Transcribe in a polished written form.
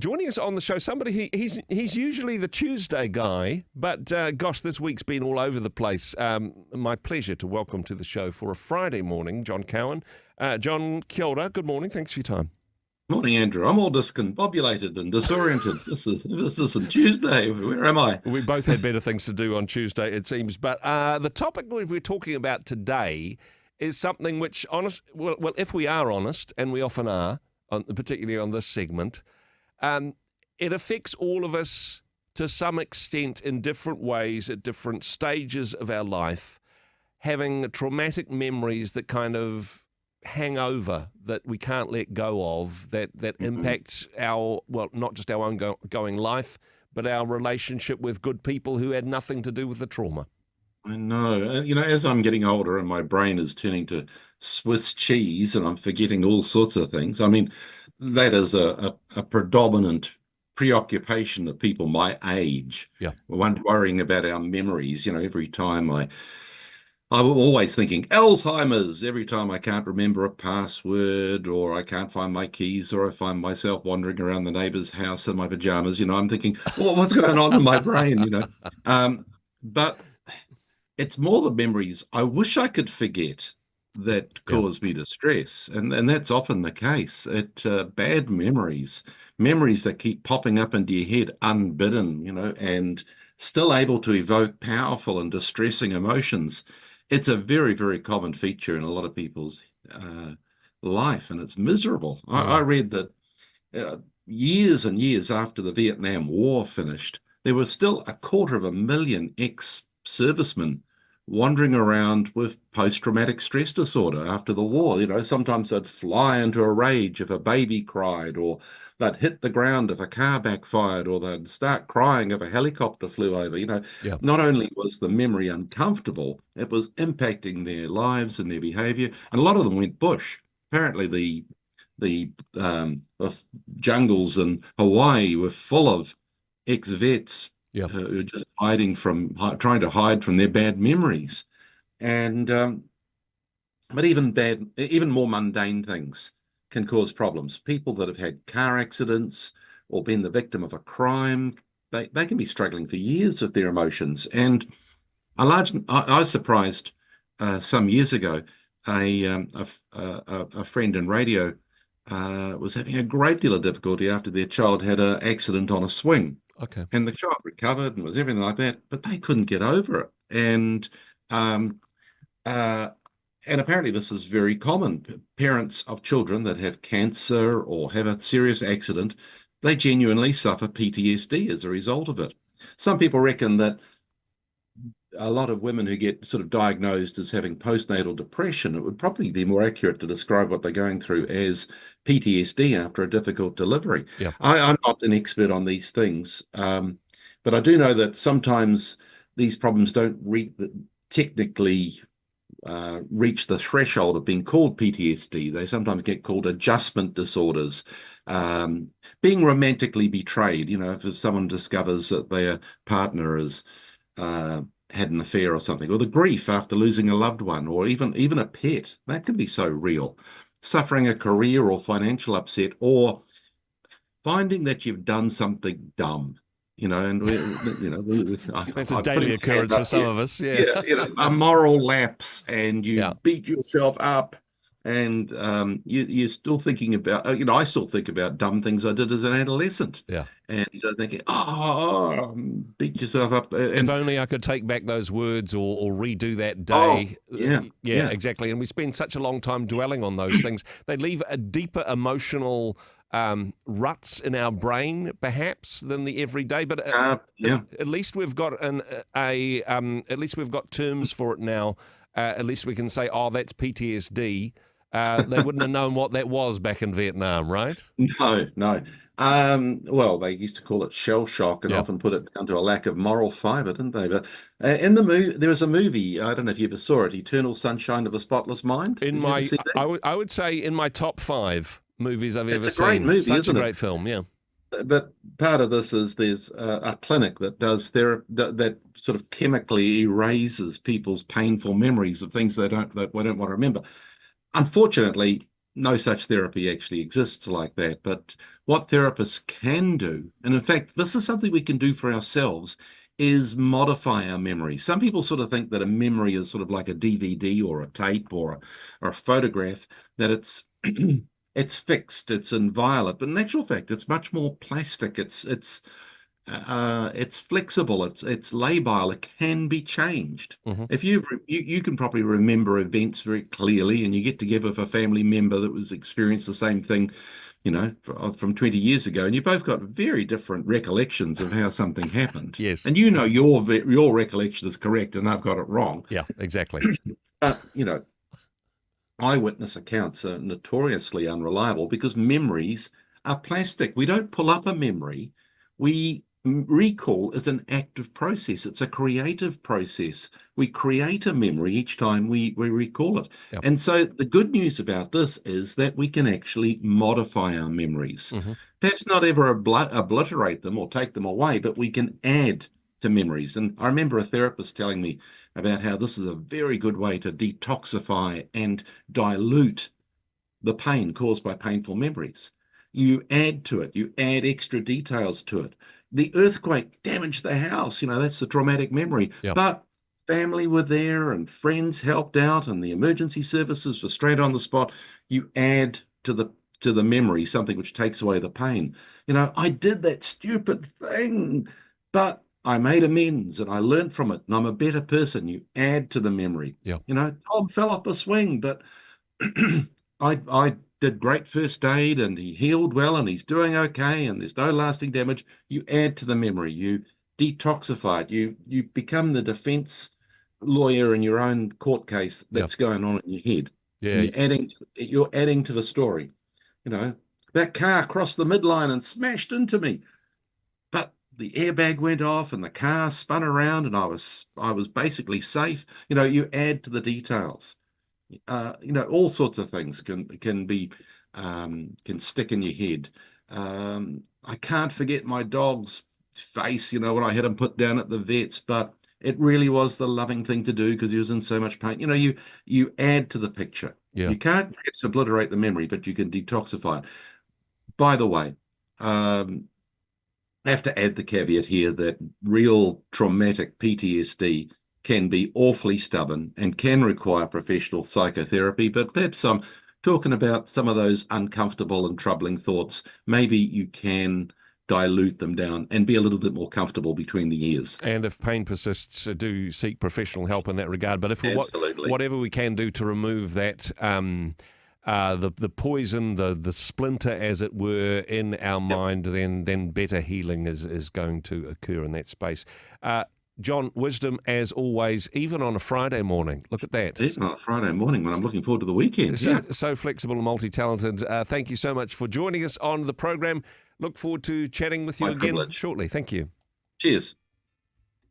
Joining us on the show, somebody he's usually the Tuesday guy, but gosh, this week's been all over the place. My pleasure to welcome to the show for a Friday morning, John Cowan. John, kia ora, good morning, thanks for your time. Morning, Andrew. I'm all discombobulated and disoriented. This is a Tuesday. Where am I? We both had better things to do on Tuesday, it seems, but the topic we're talking about today is something which, if we are honest, and we often are, particularly on this segment, it affects all of us to some extent in different ways at different stages of our life, having traumatic memories that kind of hang over, that we can't let go of, that impacts our, not just our ongoing life, but our relationship with good people who had nothing to do with the trauma. I know. As I'm getting older and my brain is turning to Swiss cheese and I'm forgetting all sorts of things. I mean, that is a predominant preoccupation of people my age. Yeah. Worrying about our memories. Every time I'm always thinking Alzheimer's every time I can't remember a password or I can't find my keys or I find myself wandering around the neighbor's house in my pajamas. I'm thinking, what's going on in my brain? But it's more the memories I wish I could forget that cause me distress. And that's often the case. Bad memories that keep popping up into your head unbidden, and still able to evoke powerful and distressing emotions. It's a very, very common feature in a lot of people's life, and it's miserable. I read that years and years after the Vietnam War finished, there was still 250,000 ex-servicemen wandering around with post-traumatic stress disorder after the war. Sometimes they'd fly into a rage if a baby cried, or they'd hit the ground if a car backfired, or they'd start crying if a helicopter flew over. Not only was the memory uncomfortable, it was impacting their lives and their behavior. And a lot of them went bush. Apparently the jungles in Hawaii were full of ex-vets who are just trying to hide from their bad memories. And but even more mundane things can cause problems. People that have had car accidents or been the victim of a crime, they can be struggling for years with their emotions. And I was surprised some years ago, a friend in radio was having a great deal of difficulty after their child had an accident on a swing. Okay. And the child recovered and was everything like that, but they couldn't get over it. And apparently this is very common. Parents of children that have cancer or have a serious accident, they genuinely suffer PTSD as a result of it. Some people reckon that a lot of women who get sort of diagnosed as having postnatal depression, it would probably be more accurate to describe what they're going through as PTSD after a difficult delivery. Yeah. I'm not an expert on these things, but I do know that sometimes these problems don't technically reach the threshold of being called PTSD. They sometimes get called adjustment disorders. Being romantically betrayed, if someone discovers that their partner is had an affair or something, or the grief after losing a loved one, or even a pet, that can be so real. Suffering a career or financial upset, or finding that you've done something dumb, and That's a daily occurrence for some of us. Yeah. A moral lapse, and you beat yourself up, and you're still thinking about, I still think about dumb things I did as an adolescent. Yeah. And thinking, beat yourself up. And if only I could take back those words or redo that day. Yeah, exactly. And we spend such a long time dwelling on those things. They leave a deeper emotional ruts in our brain, perhaps, than the everyday. But at least we've got at least we've got terms for it now. At least we can say, that's PTSD. They wouldn't have known what that was back in Vietnam, right? No. Well, they used to call it shell shock and often put it down to a lack of moral fiber, didn't they? But in the movie, there was a movie, I don't know if you ever saw it, Eternal Sunshine of a Spotless Mind. I would say in my top 5 movies I've ever seen. It's a great movie, Such a great film, yeah. But part of this is there's a clinic that does that sort of chemically erases people's painful memories of things they don't want to remember. Unfortunately, no such therapy actually exists like that. But what therapists can do, and in fact, this is something we can do for ourselves, is modify our memory. Some people sort of think that a memory is sort of like a DVD or a tape or a photograph, that it's it's fixed, it's inviolate. But in actual fact, it's much more plastic. It's flexible. It's labile. It can be changed. Hmm. If you can probably remember events very clearly, and you get together with a family member that was experienced the same thing, from 20 years ago, and you both got very different recollections of how something happened. Yes. And your recollection is correct, and I've got it wrong. Yeah, exactly. But eyewitness accounts are notoriously unreliable because memories are plastic. We don't pull up a memory. Recall is an active process. It's a creative process. We create a memory each time we recall it. Yeah. And so the good news about this is that we can actually modify our memories. Hmm. Perhaps not ever obliterate them or take them away, but we can add to memories. And I remember a therapist telling me about how this is a very good way to detoxify and dilute the pain caused by painful memories. You add to it, you add extra details to it. The earthquake damaged the house, that's the traumatic memory. Yeah. But family were there and friends helped out and the emergency services were straight on the spot. You add to the memory something which takes away the pain. I did that stupid thing, but I made amends and I learned from it and I'm a better person. You add to the memory. Yeah. Tom fell off the swing, but I did great first aid and he healed well and he's doing okay and there's no lasting damage. You add to the memory, you detoxify it, you become the defense lawyer in your own court case that's going on in your head. Yeah. And you're adding to the story. That car crossed the midline and smashed into me, but the airbag went off and the car spun around and I was basically safe. You add to the details. All sorts of things can be can stick in your head. I can't forget my dog's face, when I had him put down at the vet's, but it really was the loving thing to do because he was in so much pain. You add to the picture. Yeah. You can't perhaps obliterate the memory, but you can detoxify it. By the way, I have to add the caveat here that real traumatic PTSD can be awfully stubborn and can require professional psychotherapy, but perhaps I'm talking about some of those uncomfortable and troubling thoughts. Maybe you can dilute them down and be a little bit more comfortable between the ears. And if pain persists, do seek professional help in that regard. But if whatever we can do to remove that, the poison, the splinter, as it were, in our mind, then better healing is going to occur in that space. John, wisdom as always, even on a Friday morning. Look at that. Even on a Friday morning when I'm looking forward to the weekend. So flexible and multi-talented. Thank you so much for joining us on the program. Look forward to chatting with you again shortly. Thank you. Cheers.